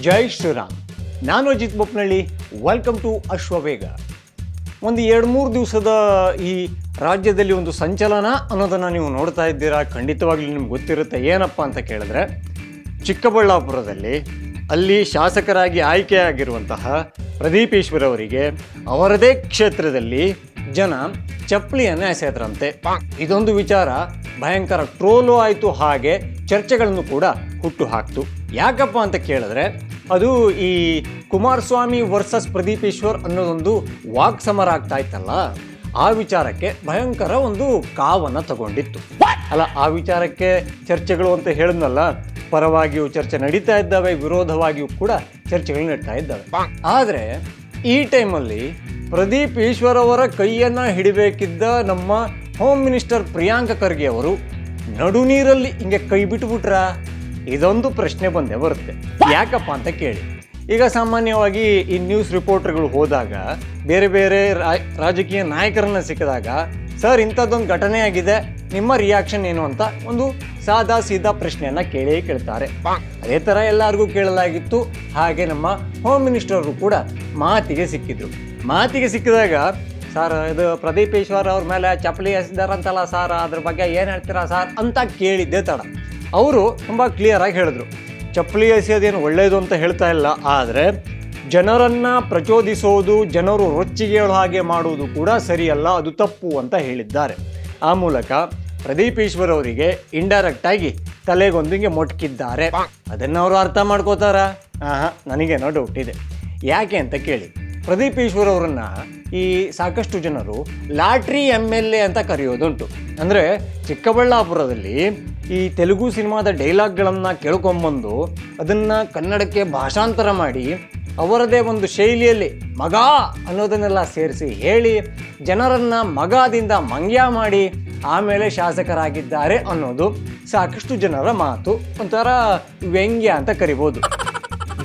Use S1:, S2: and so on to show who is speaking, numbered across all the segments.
S1: ಜೈ ಶ್ರೀರಾಮ್. ನಾನು Ajith Bopnalli. Welcome to Ashwavega. ಒಂದು 2-3 ದಿವಸದ ಈ ರಾಜ್ಯದಲ್ಲಿ ಒಂದು ಸಂಚಲನ ಅನ್ನೋದನ್ನು ನೀವು ನೋಡ್ತಾ ಇದ್ದೀರಾ. ಖಂಡಿತವಾಗ್ಲೂ ನಿಮ್ಗೆ ಗೊತ್ತಿರುತ್ತೆ. ಏನಪ್ಪ ಅಂತ ಕೇಳಿದ್ರೆ, ಚಿಕ್ಕಬಳ್ಳಾಪುರದಲ್ಲಿ ಅಲ್ಲಿ ಶಾಸಕರಾಗಿ ಆಯ್ಕೆಯಾಗಿರುವಂತಹ ಪ್ರದೀಪ್ ಈಶ್ವರ್ ಅವರಿಗೆ ಅವರದೇ ಕ್ಷೇತ್ರದಲ್ಲಿ ಜನ ಚಪ್ಪಲಿಯನ್ನು ಎಸೆದ್ರಂತೆ. ಇದೊಂದು ವಿಚಾರ ಭಯಂಕರ ಟ್ರೋಲು ಆಯಿತು, ಹಾಗೆ ಚರ್ಚೆಗಳನ್ನು ಕೂಡ ಹುಟ್ಟು ಹಾಕ್ತು. ಯಾಕಪ್ಪ ಅಂತ ಕೇಳಿದ್ರೆ, ಅದು ಈ ಕುಮಾರಸ್ವಾಮಿ ವರ್ಸಸ್ ಪ್ರದೀಪ್ ಈಶ್ವರ್ ಅನ್ನೋದೊಂದು ವಾಕ್ ಸಮರ ಆಗ್ತಾ ಇತ್ತಲ್ಲ, ಆ ವಿಚಾರಕ್ಕೆ ಭಯಂಕರ ಒಂದು ಕಾವನ್ನು ತಗೊಂಡಿತ್ತು. ಅಲ್ಲ, ಆ ವಿಚಾರಕ್ಕೆ ಚರ್ಚೆಗಳು ಅಂತ ಹೇಳಿದ್ನಲ್ಲ, ಪರವಾಗಿಯೂ ಚರ್ಚೆ ನಡೀತಾ ಇದ್ದಾವೆ, ವಿರೋಧವಾಗಿಯೂ ಕೂಡ ಚರ್ಚೆಗಳು ನಡೀತಾ ಇದ್ದಾವೆ. ಆದರೆ ಈ ಟೈಮಲ್ಲಿ ಪ್ರದೀಪ್ ಈಶ್ವರ್ ಅವರ ಕೈಯನ್ನು ಹಿಡಿಬೇಕಿದ್ದ ನಮ್ಮ ಹೋಮ್ ಮಿನಿಸ್ಟರ್ ಪ್ರಿಯಾಂಕ ಖರ್ಗೆ ಅವರು ನಡುನೀರಲ್ಲಿ ಹಿಂಗೆ ಕೈ ಬಿಟ್ಬಿಟ್ರ? ಇದೊಂದು ಪ್ರಶ್ನೆ ಬಂದೇ ಬರುತ್ತೆ. ಯಾಕಪ್ಪ ಅಂತ ಕೇಳಿ, ಈಗ ಸಾಮಾನ್ಯವಾಗಿ ಈ ನ್ಯೂಸ್ ರಿಪೋರ್ಟರ್ಗಳು ಹೋದಾಗ, ಬೇರೆ ಬೇರೆ ರಾಜಕೀಯ ನಾಯಕರನ್ನ ಸಿಕ್ಕಿದಾಗ, ಸರ್ ಇಂಥದ್ದೊಂದು ಘಟನೆ ಆಗಿದೆ, ನಿಮ್ಮ ರಿಯಾಕ್ಷನ್ ಏನು ಅಂತ ಒಂದು ಸಾದಾ ಸೀದಾ ಪ್ರಶ್ನೆಯನ್ನು ಕೇಳ್ತಾರೆ. ಅದೇ ಥರ ಎಲ್ಲರಿಗೂ ಕೇಳಲಾಗಿತ್ತು. ಹಾಗೆ ನಮ್ಮ ಹೋಮ್ ಮಿನಿಸ್ಟರು ಕೂಡ ಮಾತಿಗೆ ಸಿಕ್ಕಿದ್ರು. ಮಾತಿಗೆ ಸಿಕ್ಕಿದಾಗ, ಸರ್ ಇದು ಪ್ರದೀಪ್ ಈಶ್ವರ್ ಅವ್ರ ಮೇಲೆ ಚಪ್ಪಲಿ ಎಸೆದಾರಂತಲ್ಲ ಸರ್, ಅದ್ರ ಬಗ್ಗೆ ಏನು ಹೇಳ್ತೀರಾ ಸರ್ ಅಂತ ಕೇಳಿದ್ದೆ ತಡ. ಅವರು ತುಂಬ ಕ್ಲಿಯರಾಗಿ ಹೇಳಿದ್ರು, ಚಪ್ಪಲಿ ಎಸೆಯೋದೇನು ಒಳ್ಳೆಯದು ಅಂತ ಹೇಳ್ತಾ ಇಲ್ಲ, ಆದರೆ ಜನರನ್ನು ಪ್ರಚೋದಿಸೋದು, ಜನರು ರೊಚ್ಚಿಗೆ ಹೇಳೋ ಹಾಗೆ ಮಾಡುವುದು ಕೂಡ ಸರಿಯಲ್ಲ, ಅದು ತಪ್ಪು ಅಂತ ಹೇಳಿದ್ದಾರೆ. ಆ ಮೂಲಕ ಪ್ರದೀಪ್ ಈಶ್ವರ್ ಅವರಿಗೆ ಇಂಡೈರೆಕ್ಟಾಗಿ ತಲೆಗೊಂದಿಗೆ ಮೊಟ್ಕಿದ್ದಾರೆ. ಅದನ್ನು ಅವರು ಅರ್ಥ ಮಾಡ್ಕೋತಾರ? ನನಗೇನೋ ಡೌಟ್ ಇದೆ. ಯಾಕೆ ಅಂತ ಕೇಳಿ, ಪ್ರದೀಪ್ ಈಶ್ವರ್ ಅವರನ್ನು ಈ ಸಾಕಷ್ಟು ಜನರು ಲಾಟ್ರಿ MLA ಅಂತ ಕರೆಯೋದುಂಟು. ಅಂದರೆ ಚಿಕ್ಕಬಳ್ಳಾಪುರದಲ್ಲಿ ಈ ತೆಲುಗು ಸಿನಿಮಾದ ಡೈಲಾಗ್ಗಳನ್ನು ಕೇಳ್ಕೊಂಬಂದು ಅದನ್ನು ಕನ್ನಡಕ್ಕೆ ಭಾಷಾಂತರ ಮಾಡಿ ಅವರದೇ ಒಂದು ಶೈಲಿಯಲ್ಲಿ ಮಗ ಅನ್ನೋದನ್ನೆಲ್ಲ ಸೇರಿಸಿ ಹೇಳಿ ಜನರನ್ನು ಮಗದಿಂದ ಮಂಗ್ಯ ಮಾಡಿ ಆಮೇಲೆ ಶಾಸಕರಾಗಿದ್ದಾರೆ ಅನ್ನೋದು ಸಾಕಷ್ಟು ಜನರ ಮಾತು. ಒಂಥರ ವ್ಯಂಗ್ಯ ಅಂತ ಕರಿಬೋದು.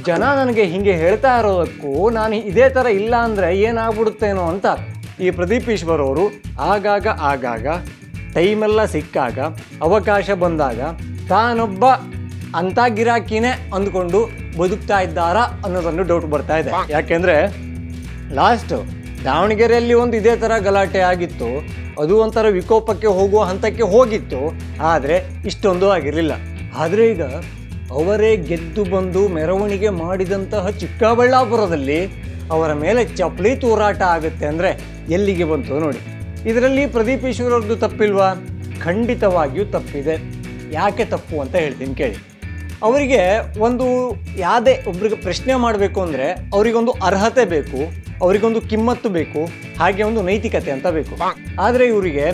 S1: ಜನ ನನಗೆ ಹೀಗೆ ಹೇಳ್ತಾ ಇರೋದಕ್ಕೂ ನಾನು ಇದೇ ಥರ ಇಲ್ಲ ಅಂದರೆ ಏನಾಗ್ಬಿಡುತ್ತೇನೋ ಅಂತ ಈ ಪ್ರದೀಪ್ ಈಶ್ವರ್ ಅವರು ಆಗಾಗ ಟೈಮೆಲ್ಲ ಸಿಕ್ಕಾಗ, ಅವಕಾಶ ಬಂದಾಗ ತಾನೊಬ್ಬ ಅಂಥ ಗಿರಾಕಿನೇ ಅಂದ್ಕೊಂಡು ಬದುಕ್ತಾ ಇದ್ದಾರಾ ಅನ್ನೋದನ್ನು ಡೌಟ್ ಬರ್ತಾ ಇದೆ. ಯಾಕೆಂದರೆ ಲಾಸ್ಟ್ ದಾವಣಗೆರೆಯಲ್ಲಿ ಒಂದು ಇದೇ ಥರ ಗಲಾಟೆ ಆಗಿತ್ತು. ಅದು ಒಂಥರ ವಿಕೋಪಕ್ಕೆ ಹೋಗುವ ಹಂತಕ್ಕೆ ಹೋಗಿತ್ತು, ಆದರೆ ಇಷ್ಟೊಂದು ಆಗಿರಲಿಲ್ಲ. ಆದರೆ ಈಗ ಅವರೇ ಗೆದ್ದು ಬಂದು ಮೆರವಣಿಗೆ ಮಾಡಿದಂತಹ ಚಿಕ್ಕಬಳ್ಳಾಪುರದಲ್ಲಿ ಅವರ ಮೇಲೆ ಚಪ್ಪಲಿ ತೂರಾಟ ಆಗುತ್ತೆ ಅಂದರೆ ಎಲ್ಲಿಗೆ ಬಂತು ನೋಡಿ. ಇದರಲ್ಲಿ ಪ್ರದೀಪ್ ಈಶ್ವರ್ ಅವ್ರದ್ದು ತಪ್ಪಿಲ್ವಾ? ಖಂಡಿತವಾಗಿಯೂ ತಪ್ಪಿದೆ. ಯಾಕೆ ತಪ್ಪು ಅಂತ ಹೇಳ್ತೀನಿ ಕೇಳಿ. ಅವರಿಗೆ ಒಂದು ಯಾವುದೇ ಒಬ್ರಿಗೆ ಪ್ರಶ್ನೆ ಮಾಡಬೇಕು ಅಂದರೆ ಅವರಿಗೊಂದು ಅರ್ಹತೆ ಬೇಕು, ಅವರಿಗೊಂದು ಕಿಮ್ಮತ್ತು ಬೇಕು, ಹಾಗೆ ಒಂದು ನೈತಿಕತೆ ಅಂತ ಬೇಕು. ಆದರೆ ಇವರಿಗೆ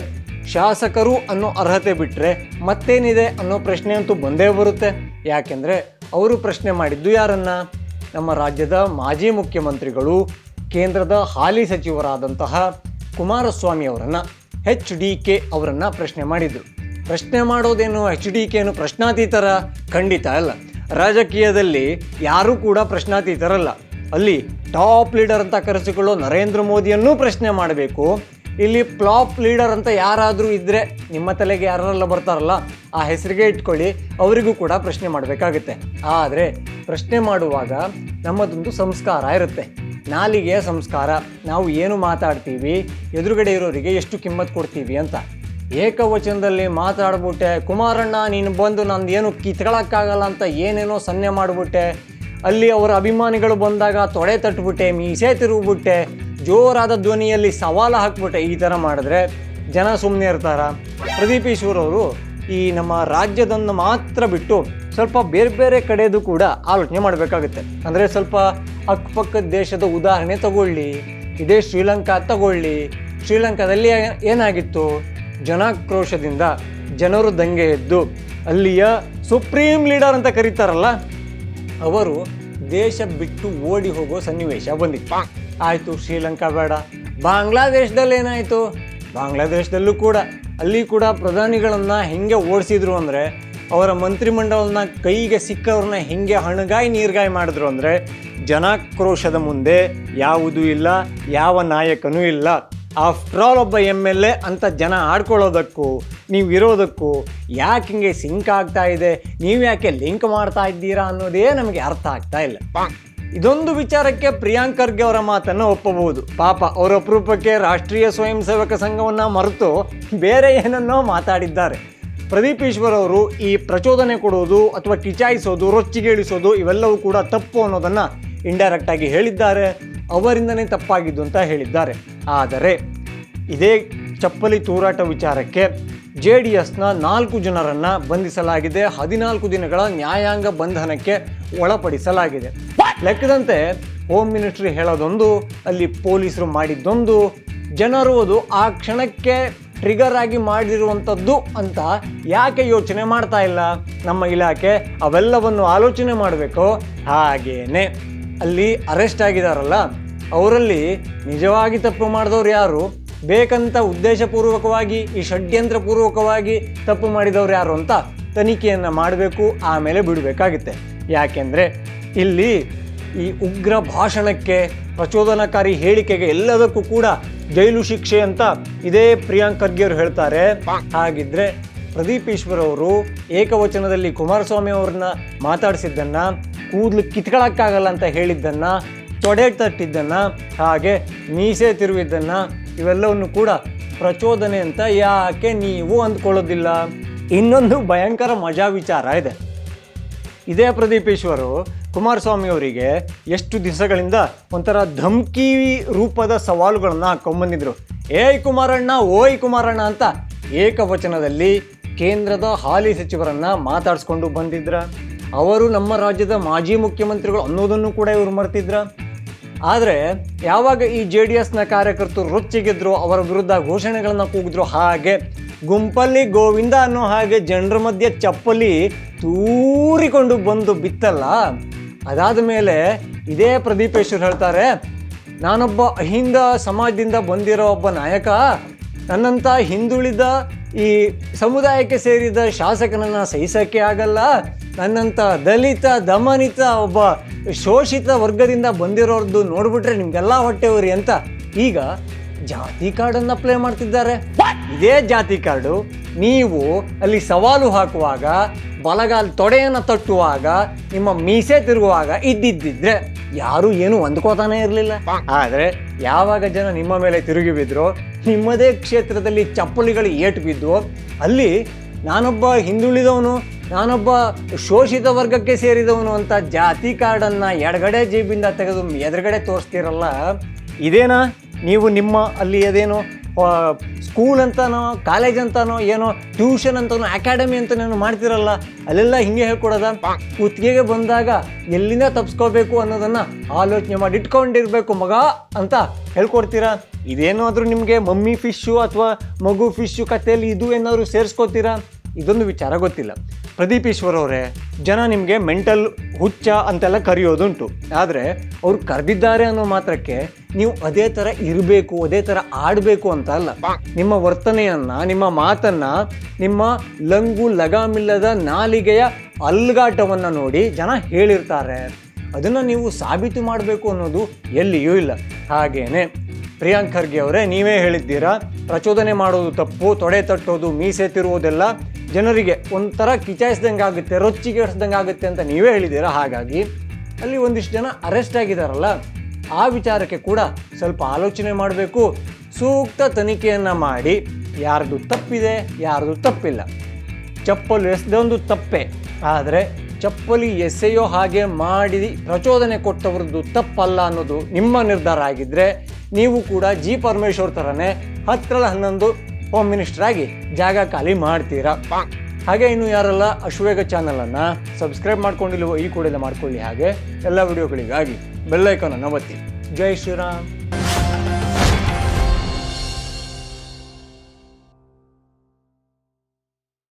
S1: ಶಾಸಕರು ಅನ್ನೋ ಅರ್ಹತೆ ಬಿಟ್ಟರೆ ಮತ್ತೇನಿದೆ ಅನ್ನೋ ಪ್ರಶ್ನೆ ಅಂತೂ ಬಂದೇ ಬರುತ್ತೆ. ಯಾಕೆಂದರೆ ಅವರು ಪ್ರಶ್ನೆ ಮಾಡಿದ್ದು ಯಾರನ್ನ? ನಮ್ಮ ರಾಜ್ಯದ ಮಾಜಿ ಮುಖ್ಯಮಂತ್ರಿಗಳು, ಕೇಂದ್ರದ ಹಾಲಿ ಸಚಿವರಾದಂತಹ ಕುಮಾರಸ್ವಾಮಿ ಅವರನ್ನು, HDK ಅವರನ್ನು ಪ್ರಶ್ನೆ ಮಾಡಿದರು. ಪ್ರಶ್ನೆ ಮಾಡೋದೇನು HDK ಏನು ಪ್ರಶ್ನಾತೀತರ? ಖಂಡಿತ ಅಲ್ಲ. ರಾಜಕೀಯದಲ್ಲಿ ಯಾರೂ ಕೂಡ ಪ್ರಶ್ನಾತೀತರಲ್ಲ. ಅಲ್ಲಿ ಟಾಪ್ ಲೀಡರ್ ಅಂತ ಕರೆಸಿಕೊಳ್ಳೋ ನರೇಂದ್ರ ಮೋದಿಯನ್ನೂ ಪ್ರಶ್ನೆ ಮಾಡಬೇಕು. ಇಲ್ಲಿ ಫ್ಲಾಪ್ ಲೀಡರ್ ಅಂತ ಯಾರಾದರೂ ಇದ್ದರೆ, ನಿಮ್ಮ ತಲೆಗೆ ಯಾರೆಲ್ಲ ಬರ್ತಾರಲ್ಲ ಆ ಹೆಸರಿಗೆ ಇಟ್ಕೊಳ್ಳಿ, ಅವರಿಗೂ ಕೂಡ ಪ್ರಶ್ನೆ ಮಾಡಬೇಕಾಗುತ್ತೆ. ಆದರೆ ಪ್ರಶ್ನೆ ಮಾಡುವಾಗ ನಮ್ಮದೊಂದು ಸಂಸ್ಕಾರ ಇರುತ್ತೆ, ನಾಲಿಗೆಯ ಸಂಸ್ಕಾರ. ನಾವು ಏನು ಮಾತಾಡ್ತೀವಿ, ಎದುರುಗಡೆ ಇರೋರಿಗೆ ಎಷ್ಟು ಕಿಮ್ಮತ್ತು ಕೊಡ್ತೀವಿ ಅಂತ. ಏಕವಚನದಲ್ಲಿ ಮಾತಾಡ್ಬಿಟ್ಟೆ, ಕುಮಾರಣ್ಣ ನೀನು ಬಂದು ನಂದು ಏನು ಕಿತ್ಕೊಳ್ಳೋಕ್ಕಾಗಲ್ಲ ಅಂತ ಏನೇನೋ ಸನ್ನೆ ಮಾಡಿಬಿಟ್ಟೆ, ಅಲ್ಲಿ ಅವರ ಅಭಿಮಾನಿಗಳು ಬಂದಾಗ ತೊಡೆ ತಟ್ಬಿಟ್ಟೆ, ಮೀಸೆ ತಿರುಗಿಬಿಟ್ಟೆ, ಜೋರಾದ ಧ್ವನಿಯಲ್ಲಿ ಸವಾಲು ಹಾಕ್ಬಿಟ್ಟೆ, ಈ ಥರ ಮಾಡಿದ್ರೆ ಜನ ಸುಮ್ಮನೆ ಇರ್ತಾರ? ಪ್ರದೀಪ್ ಈಶ್ವರ್ ಅವರು ಈ ನಮ್ಮ ರಾಜ್ಯದನ್ನು ಮಾತ್ರ ಬಿಟ್ಟು ಸ್ವಲ್ಪ ಬೇರೆ ಬೇರೆ ಕಡೆದು ಕೂಡ ಆಲೋಚನೆ ಮಾಡಬೇಕಾಗುತ್ತೆ. ಅಂದರೆ ಸ್ವಲ್ಪ ಅಕ್ಕಪಕ್ಕದ ದೇಶದ ಉದಾಹರಣೆ ತಗೊಳ್ಳಿ, ಇದೇ ಶ್ರೀಲಂಕಾ ತಗೊಳ್ಳಿ. ಶ್ರೀಲಂಕಾದಲ್ಲಿ ಏನಾಗಿತ್ತು? ಜನಾಕ್ರೋಶದಿಂದ ಜನರು ದಂಗೆ ಎದ್ದು ಅಲ್ಲಿಯ ಸುಪ್ರೀಂ ಲೀಡರ್ ಅಂತ ಕರೀತಾರಲ್ಲ, ಅವರು ದೇಶ ಬಿಟ್ಟು ಓಡಿ ಹೋಗೋ ಸನ್ನಿವೇಶ ಬಂದಿತ್ತು. ಆಯಿತು, ಶ್ರೀಲಂಕಾ ಬೇಡ. ಬಾಂಗ್ಲಾದೇಶದಲ್ಲಿ ಏನಾಯಿತು? ಬಾಂಗ್ಲಾದೇಶದಲ್ಲೂ ಕೂಡ ಅಲ್ಲಿ ಕೂಡ ಪ್ರಧಾನಿಗಳನ್ನು ಹೆಂಗೆ ಓಡಿಸಿದ್ರು ಅಂದರೆ, ಅವರ ಮಂತ್ರಿಮಂಡಲನ ಕೈಗೆ ಸಿಕ್ಕವ್ರನ್ನ ಹೆಂಗೆ ಹಣಗಾಯಿ ನೀರ್ಗಾಯಿ ಮಾಡಿದ್ರು ಅಂದರೆ, ಜನಾಕ್ರೋಶದ ಮುಂದೆ ಯಾವುದೂ ಇಲ್ಲ, ಯಾವ ನಾಯಕನೂ ಇಲ್ಲ. ಆಫ್ಟರ್ ಆಲ್ ಒಬ್ಬ MLA ಅಂತ ಜನ ಆಡ್ಕೊಳ್ಳೋದಕ್ಕೂ ನೀವು ಇರೋದಕ್ಕೂ ಯಾಕೆ ಹಿಂಗೆ ಸಿಂಕ್ ಆಗ್ತಾ ಇದೆ, ನೀವು ಯಾಕೆ ಲಿಂಕ್ ಮಾಡ್ತಾ ಇದ್ದೀರಾ ಅನ್ನೋದೇ ನಮಗೆ ಅರ್ಥ ಆಗ್ತಾ ಇಲ್ಲ. ಇದೊಂದು ವಿಚಾರಕ್ಕೆ ಪ್ರಿಯಾಂಕ್ ಖರ್ಗೆ ಅವರ ಮಾತನ್ನು ಒಪ್ಪಬಹುದು. ಪಾಪ ಅವರ ಅಪರೂಪಕ್ಕೆ ರಾಷ್ಟ್ರೀಯ ಸ್ವಯಂ ಸೇವಕ ಸಂಘವನ್ನು ಮರೆತು ಬೇರೆ ಏನನ್ನೋ ಮಾತಾಡಿದ್ದಾರೆ. ಪ್ರದೀಪ್ ಈಶ್ವರ್ ಅವರು ಈ ಪ್ರಚೋದನೆ ಕೊಡೋದು ಅಥವಾ ಕಿಚಾಯಿಸೋದು, ರೊಚ್ಚಿಗೇಳಿಸೋದು ಇವೆಲ್ಲವೂ ಕೂಡ ತಪ್ಪು ಅನ್ನೋದನ್ನು ಇಂಡೈರೆಕ್ಟ್ ಆಗಿ ಹೇಳಿದ್ದಾರೆ. ಅವರಿಂದನೇ ತಪ್ಪಾಗಿದ್ದು ಅಂತ ಹೇಳಿದ್ದಾರೆ. ಆದರೆ ಇದೇ ಚಪ್ಪಲಿ ತೂರಾಟ ವಿಚಾರಕ್ಕೆ JDSನ 4 ಜನರನ್ನು ಬಂಧಿಸಲಾಗಿದೆ. 14 ದಿನಗಳ ನ್ಯಾಯಾಂಗ ಬಂಧನಕ್ಕೆ ಒಳಪಡಿಸಲಾಗಿದೆ. ಲೆಕ್ಕದಂತೆ ಹೋಮ್ ಮಿನಿಸ್ಟ್ರಿ ಹೇಳೋದೊಂದು, ಅಲ್ಲಿ ಪೊಲೀಸರು ಮಾಡಿದ್ದೊಂದು, ಜನರು ಅದು ಆ ಕ್ಷಣಕ್ಕೆ ಟ್ರಿಗರ್ ಆಗಿ ಮಾಡಿರುವಂಥದ್ದು ಅಂತ ಯಾಕೆ ಯೋಚನೆ ಮಾಡ್ತಾ ಇಲ್ಲ ನಮ್ಮ ಇಲಾಖೆ? ಅವೆಲ್ಲವನ್ನು ಆಲೋಚನೆ ಮಾಡಬೇಕು. ಹಾಗೇನೆ ಅಲ್ಲಿ ಅರೆಸ್ಟ್ ಆಗಿದಾರಲ್ಲ, ಅವರಲ್ಲಿ ನಿಜವಾಗಿ ತಪ್ಪು ಮಾಡಿದವ್ರು ಯಾರು, ಬೇಕಂತ ಉದ್ದೇಶಪೂರ್ವಕವಾಗಿ ಈ ಷಡ್ಯಂತ್ರಪೂರ್ವಕವಾಗಿ ತಪ್ಪು ಮಾಡಿದವ್ರು ಯಾರು ಅಂತ ತನಿಖೆಯನ್ನು ಮಾಡಬೇಕು, ಆಮೇಲೆ ಬಿಡಬೇಕಾಗುತ್ತೆ. ಯಾಕೆಂದರೆ ಇಲ್ಲಿ ಈ ಉಗ್ರ ಭಾಷಣಕ್ಕೆ, ಪ್ರಚೋದನಕಾರಿ ಹೇಳಿಕೆಗೆ ಎಲ್ಲದಕ್ಕೂ ಕೂಡ ಜೈಲು ಶಿಕ್ಷೆ ಅಂತ ಇದೇ ಪ್ರಿಯಾಂಕ್ ಖರ್ಗೆ ಅವರು ಹೇಳ್ತಾರೆ. ಹಾಗಿದ್ರೆ ಪ್ರದೀಪ್ ಈಶ್ವರ್ ಅವರು ಏಕವಚನದಲ್ಲಿ ಕುಮಾರಸ್ವಾಮಿ ಅವ್ರನ್ನ ಮಾತಾಡಿಸಿದ್ದನ್ನು, ಕೂದಲು ಕಿತ್ಕೊಳ್ಳೋಕ್ಕಾಗಲ್ಲ ಅಂತ ಹೇಳಿದ್ದನ್ನು, ತೊಡೆ ತಟ್ಟಿದ್ದನ್ನು, ಹಾಗೆ ಮೀಸೆ ತಿರುವಿದ್ದನ್ನು, ಇವೆಲ್ಲವನ್ನು ಕೂಡ ಪ್ರಚೋದನೆ ಅಂತ ಯಾಕೆ ನೀವು ಅಂದ್ಕೊಳ್ಳೋದಿಲ್ಲ? ಇನ್ನೊಂದು ಭಯಂಕರ ಮಜಾ ವಿಚಾರ ಇದೆ. ಇದೇ ಪ್ರದೀಪ್ ಈಶ್ವರು ಕುಮಾರಸ್ವಾಮಿ ಅವರಿಗೆ ಎಷ್ಟು ದಿವಸಗಳಿಂದ ಒಂಥರ ಧಮ್ಕಿ ರೂಪದ ಸವಾಲುಗಳನ್ನು ಹಾಕೊಂಡ್ಬಂದಿದ್ರು. ಏಯ್ ಕುಮಾರಣ್ಣ, ಓಯ್ ಕುಮಾರಣ್ಣ ಅಂತ ಏಕವಚನದಲ್ಲಿ ಕೇಂದ್ರದ ಹಾಲಿ ಸಚಿವರನ್ನು ಮಾತಾಡಿಸ್ಕೊಂಡು ಬಂದಿದ್ರ. ಅವರು ನಮ್ಮ ರಾಜ್ಯದ ಮಾಜಿ ಮುಖ್ಯಮಂತ್ರಿಗಳು ಅನ್ನೋದನ್ನು ಕೂಡ ಇವರು ಮರ್ತಿದ್ರ. ಆದರೆ ಯಾವಾಗ ಈ JDSನ ಕಾರ್ಯಕರ್ತರು ರೊಚ್ಚಿಗೆದ್ರು, ಅವರ ವಿರುದ್ಧ ಘೋಷಣೆಗಳನ್ನು ಕೂಗಿದ್ರು, ಹಾಗೆ ಗುಂಪಲ್ಲಿ ಗೋವಿಂದ ಅನ್ನೋ ಹಾಗೆ ಜನರ ಮಧ್ಯೆ ಚಪ್ಪಲಿ ತೂರಿಕೊಂಡು ಬಂದು ಬಿತ್ತಲ್ಲ, ಅದಾದ ಮೇಲೆ ಇದೇ ಪ್ರದೀಪ್ ಈಶ್ವರ್ ಹೇಳ್ತಾರೆ, ನಾನೊಬ್ಬ ಅಹಿಂದ ಸಮಾಜದಿಂದ ಬಂದಿರೋ ಒಬ್ಬ ನಾಯಕ, ನನ್ನಂಥ ಹಿಂದುಳಿದ ಈ ಸಮುದಾಯಕ್ಕೆ ಸೇರಿದ ಶಾಸಕನನ್ನು ಸಹಿಸೋಕ್ಕೆ ಆಗಲ್ಲ, ನನ್ನಂಥ ದಲಿತ ದಮನಿತ ಒಬ್ಬ ಶೋಷಿತ ವರ್ಗದಿಂದ ಬಂದಿರೋರ್ದು ನೋಡ್ಬಿಟ್ರೆ ನಿಮಗೆಲ್ಲ ಹೊಟ್ಟೆ ಉರಿ ಅಂತ ಈಗ ಜಾತಿ ಕಾರ್ಡನ್ನು ಅಪ್ಲೈ ಮಾಡ್ತಿದ್ದಾರೆ. ಇದೇ ಜಾತಿ ಕಾರ್ಡು ನೀವು ಅಲ್ಲಿ ಸವಾಲು ಹಾಕುವಾಗ, ಬಲಗಾಲ್ ತೊಡೆಯನ್ನು ತಟ್ಟುವಾಗ, ನಿಮ್ಮ ಮೀಸೆ ತಿರುಗುವಾಗ ಇದ್ದಿದ್ದಿದ್ರೆ ಯಾರೂ ಏನು ಹೊಂದ್ಕೋತಾನೆ ಇರಲಿಲ್ಲ. ಆದರೆ ಯಾವಾಗ ಜನ ನಿಮ್ಮ ಮೇಲೆ ತಿರುಗಿ ಬಿದ್ರೋ, ನಿಮ್ಮದೇ ಕ್ಷೇತ್ರದಲ್ಲಿ ಚಪ್ಪಲಿಗಳು ಏಟು ಬಿದ್ದು, ಅಲ್ಲಿ ನಾನೊಬ್ಬ ಹಿಂದುಳಿದವನು, ನಾನೊಬ್ಬ ಶೋಷಿತ ವರ್ಗಕ್ಕೆ ಸೇರಿದವನು ಅಂತ ಜಾತಿ ಕಾರ್ಡನ್ನು ಎಡಗಡೆ ಜೇಬಿಂದ ತೆಗೆದು ಎದುರುಗಡೆ ತೋರಿಸ್ತೀರಲ್ಲ, ಇದೇನಾ ನೀವು ನಿಮ್ಮ ಅಲ್ಲಿ ಅದೇನೋ ಸ್ಕೂಲ್ ಅಂತನೋ ಕಾಲೇಜ್ ಅಂತನೋ ಏನೋ ಟ್ಯೂಷನ್ ಅಂತನೋ ಅಕಾಡೆಮಿ ಅಂತನೇನೋ ಮಾಡ್ತಿರಲ್ಲ, ಅಲ್ಲೆಲ್ಲ ಹಿಂಗೆ ಹೇಳ್ಕೊಡೋದ? ಕುತ್ತಿಗೆಗೆ ಬಂದಾಗ ಎಲ್ಲಿಂದ ತಪ್ಪಿಸ್ಕೋಬೇಕು ಅನ್ನೋದನ್ನು ಆಲೋಚನೆ ಮಾಡಿ ಇಟ್ಕೊಂಡಿರ್ಬೇಕು ಮಗ ಅಂತ ಹೇಳ್ಕೊಡ್ತೀರಾ? ಇದೇನಾದರೂ ನಿಮಗೆ ಮಮ್ಮಿ ಫಿಶ್ಶು ಅಥವಾ ಮಗು ಫಿಶ್ಶು ಕಥೆಯಲ್ಲಿ ಇದು ಏನಾದರೂ ಸೇರಿಸ್ಕೋತೀರಾ? ಇದೊಂದು ವಿಚಾರ ಗೊತ್ತಿಲ್ಲ. ಪ್ರದೀಪ್ ಈಶ್ವರ್ ಅವರೇ, ಜನ ನಿಮಗೆ ಮೆಂಟಲ್ ಹುಚ್ಚ ಅಂತೆಲ್ಲ ಕರೆಯೋದುಂಟು. ಆದರೆ ಅವ್ರು ಕರೆದಿದ್ದಾರೆ ಅನ್ನೋ ಮಾತ್ರಕ್ಕೆ ನೀವು ಅದೇ ಥರ ಇರಬೇಕು, ಅದೇ ಥರ ಆಡಬೇಕು ಅಂತ ಅಲ್ಲ. ನಿಮ್ಮ ವರ್ತನೆಯನ್ನು, ನಿಮ್ಮ ಮಾತನ್ನು, ನಿಮ್ಮ ಲಂಗು ಲಗಾಮಿಲ್ಲದ ನಾಲಿಗೆಯ ಅಲ್ಗಾಟವನ್ನು ನೋಡಿ ಜನ ಹೇಳಿರ್ತಾರೆ. ಅದನ್ನು ನೀವು ಸಾಬೀತು ಮಾಡಬೇಕು ಅನ್ನೋದು ಎಲ್ಲಿಯೂ ಇಲ್ಲ. ಹಾಗೇನೆ ಪ್ರಿಯಾಂಕ್ ಖರ್ಗೆ ಅವರೇ, ನೀವೇ ಹೇಳಿದ್ದೀರಾ, ಪ್ರಚೋದನೆ ಮಾಡೋದು ತಪ್ಪು, ತೊಡೆ ತಟ್ಟೋದು, ಮೀಸೆ ತಿರುವುದೆಲ್ಲ ಜನರಿಗೆ ಒಂಥರ ಕಿಚಾಯಿಸ್ದಂಗೆ ಆಗುತ್ತೆ, ರೊಚ್ಚಿಗೇಡಿಸ್ದಂಗೆ ಆಗುತ್ತೆ ಅಂತ ನೀವೇ ಹೇಳಿದ್ದೀರಾ. ಹಾಗಾಗಿ ಅಲ್ಲಿ ಒಂದಿಷ್ಟು ಜನ ಅರೆಸ್ಟ್ ಆಗಿದ್ದಾರಲ್ಲ, ಆ ವಿಚಾರಕ್ಕೆ ಕೂಡ ಸ್ವಲ್ಪ ಆಲೋಚನೆ ಮಾಡಬೇಕು. ಸೂಕ್ತ ತನಿಖೆಯನ್ನು ಮಾಡಿ ಯಾರ್ದು ತಪ್ಪಿದೆ, ಯಾರ್ದು ತಪ್ಪಿಲ್ಲ. ಚಪ್ಪಲು ಎಸೆದೊಂದು ತಪ್ಪೆ, ಆದರೆ ಚಪ್ಪಲಿ ಎಸೆಯೋ ಹಾಗೆ ಮಾಡಿ ಪ್ರಚೋದನೆ ಕೊಟ್ಟವ್ರದ್ದು ತಪ್ಪಲ್ಲ ಅನ್ನೋದು ನಿಮ್ಮ ನಿರ್ಧಾರ ಆಗಿದ್ದರೆ, ನೀವು ಕೂಡ ಜಿ ಪರಮೇಶ್ವರ್ ಥರನೇ 10ರಲ್ಲಿ 11 ಹೋಮ್ ಮಿನಿಸ್ಟರ್ ಆಗಿ ಜಾಗ ಖಾಲಿ ಮಾಡ್ತೀರಾ. ಹಾಗೆ ಇನ್ನು ಯಾರೆಲ್ಲ ಅಶ್ವವೇಗ ಚಾನಲನ್ನು ಸಬ್ಸ್ಕ್ರೈಬ್ ಮಾಡ್ಕೊಂಡಿಲ್ವೋ ಈ ಕೂಡಲೇ ಮಾಡ್ಕೊಳ್ಳಿ. ಹಾಗೆ ಎಲ್ಲ ವಿಡಿಯೋಗಳಿಗಾಗಿ ಬೆಲ್ ಐಕಾನನ್ನು ಒತ್ತಿ. ಜೈ ಶ್ರೀರಾಮ್.